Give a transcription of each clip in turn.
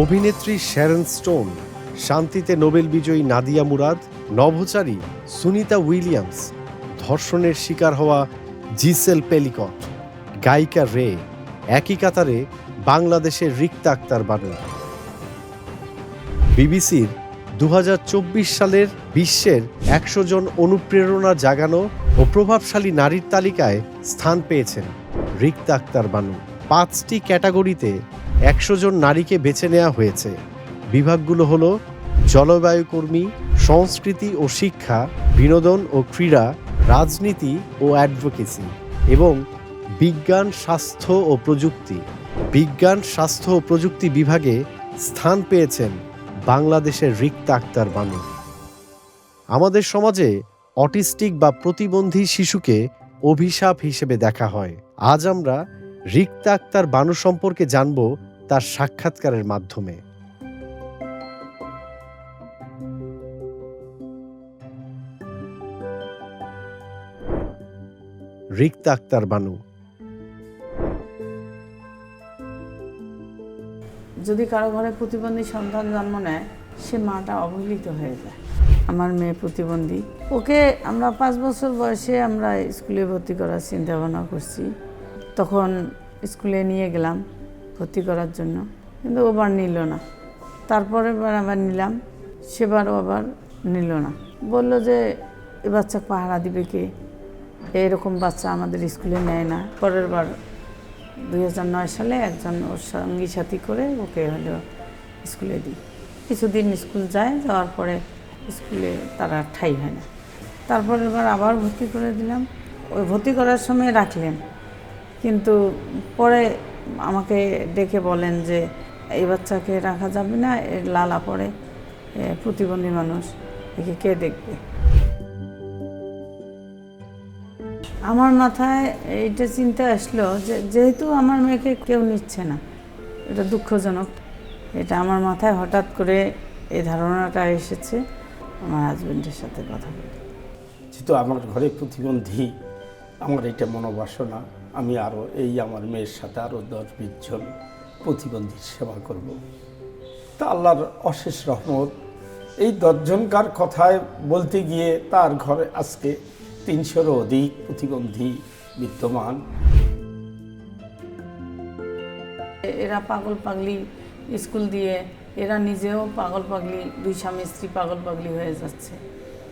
অভিনেত্রী Sharon stone, শান্তিতে Nobel বিজয়ী নাদিয়া মুরাদ, নভোচারী সুনিতা উইলিয়ামস, ধর্ষণের শিকার হওয়া জিসেল পেলিকট, গায়িকা রে, একই কাতারে বাংলাদেশের রিক্তা আক্তার বানু। বিবিসির 2024 সালের বিশ্বের 100 জন অনুপ্রেরণা জাগানো ও প্রভাবশালী নারীর তালিকায় স্থান পেয়েছেন রিক্তা আক্তার বানু। 5টি ক্যাটাগরিতে 100 জন নারীকে বেছে নেওয়া হয়েছে। বিভাগগুলো হলো জলবায়ু কর্মী, সংস্কৃতি ও শিক্ষা, বিনোদন ও ক্রীড়া, রাজনীতি ও অ্যাডভোকেসি এবং বিজ্ঞান, স্বাস্থ্য ও প্রযুক্তি। বিজ্ঞান, স্বাস্থ্য ও প্রযুক্তি বিভাগে স্থান পেয়েছেন বাংলাদেশের রিক্তা আক্তার বানু। আমাদের সমাজে অটিস্টিক বা প্রতিবন্ধী শিশুকে অভিশাপ হিসেবে দেখা হয়। আজ আমরা রিক্তা আক্তার বানু সম্পর্কে জানব তার সাক্ষাৎকারের মাধ্যমে। রিক্তা আক্তার বানু। যদি কারো ঘরে প্রতিবন্ধী সন্তান জন্ম নেয়, সে মাটা অবহেলিত হয়ে যায়। আমার মেয়ে প্রতিবন্ধী, ওকে আমরা 5 বছর বয়সে আমরা স্কুলে ভর্তি করার চিন্তা ভাবনা করছি। তখন স্কুলে নিয়ে গেলাম ভর্তি করার জন্য, কিন্তু ওবার নিল না। তারপরে আবার নিলাম, সেবারও আবার নিল না। বলল যে এ বাচ্চা পাহারা দিবে কে, এরকম বাচ্চা আমাদের স্কুলে নেয় না। পরের বার 2009 সালে একজন ওর সঙ্গী সাথী করে ওকে হলো স্কুলে দিই। কিছুদিন স্কুল যায়, যাওয়ার পরে স্কুলে তারা ঠাঁই হয় না। তারপরের বার আবার ভর্তি করে দিলাম। ওই ভর্তি করার সময় রাখলেন, কিন্তু পরে আমাকে ডেকে বলেন যে এই বাচ্চাকে রাখা যাবে না, এর লালা পড়ে, প্রতিবন্ধী মানুষ, একে কে দেখবে। আমার মাথায় এইটা চিন্তা আসলো যে যেহেতু আমার মেয়েকে কেউ নিচ্ছে না, এটা দুঃখজনক। এটা আমার মাথায় হঠাৎ করে এই ধারণাটা এসেছে আমার হাজবেন্ডের সাথে কথা বলে। যেহেতু আমার ঘরে প্রতিবন্ধী, আমার এটা মনোবাসনা, আমি আরও আমার মেয়ের সাথে আরও 10-20 জন প্রতিবন্ধীর সেবা করব। তা আল্লাহর অশেষ রহমত, এই 10 জনকার কথায় বলতে গিয়ে তার ঘরে আজকে 300-এরও অধিক প্রতিবন্ধী বিদ্যমান। এরা পাগল পাগলি স্কুল দিয়ে, এরা নিজেও পাগল পাগলি, 2 স্বামী স্ত্রী পাগল পাগলি হয়ে যাচ্ছে।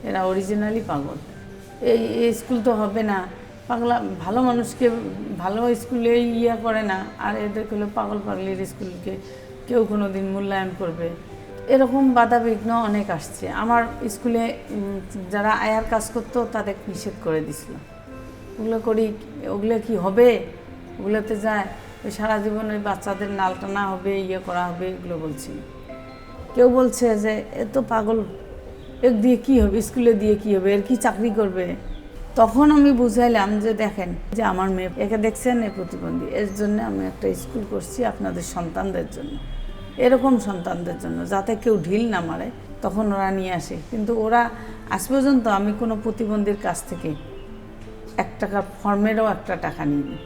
এরা অরিজিনালি পাগল। এই স্কুল তো হবে না, পাগলা ভালো মানুষকে ভালো স্কুলে করে না, আর এদেরকে হলো পাগল পাগলির স্কুলকে কেউ কোনো দিন মূল্যায়ন করবে। এরকম বাধা বিঘ্ন অনেক আসছে। আমার স্কুলে যারা আয়ার কাজ করতো তাদের নিষেধ করে দিছিল। ওগুলো করি, ওগুলো কি হবে, ওগুলোতে যায় ওই সারা জীবন ওই বাচ্চাদের নালটানা হবে, করা হবে, এগুলো বলছিল। কেউ বলছে যে এ তো পাগল, এর দিয়ে কী হবে, স্কুলে দিয়ে কী হবে, এর কি চাকরি করবে। তখন আমি বুঝাইলাম যে দেখেন যে আমার মেয়ে, একে দেখছেন এ প্রতিবন্ধী, এর জন্য আমি একটা স্কুল করছি আপনাদের সন্তানদের জন্য, এরকম সন্তানদের জন্য, যাতে কেউ ঢিল না মারে। তখন ওরা নিয়ে আসে, কিন্তু ওরা আজ পর্যন্ত আমি কোনো প্রতিবন্ধীর কাছ থেকে 1 টাকার ফর্মেরও 1 টাকা নিইনি।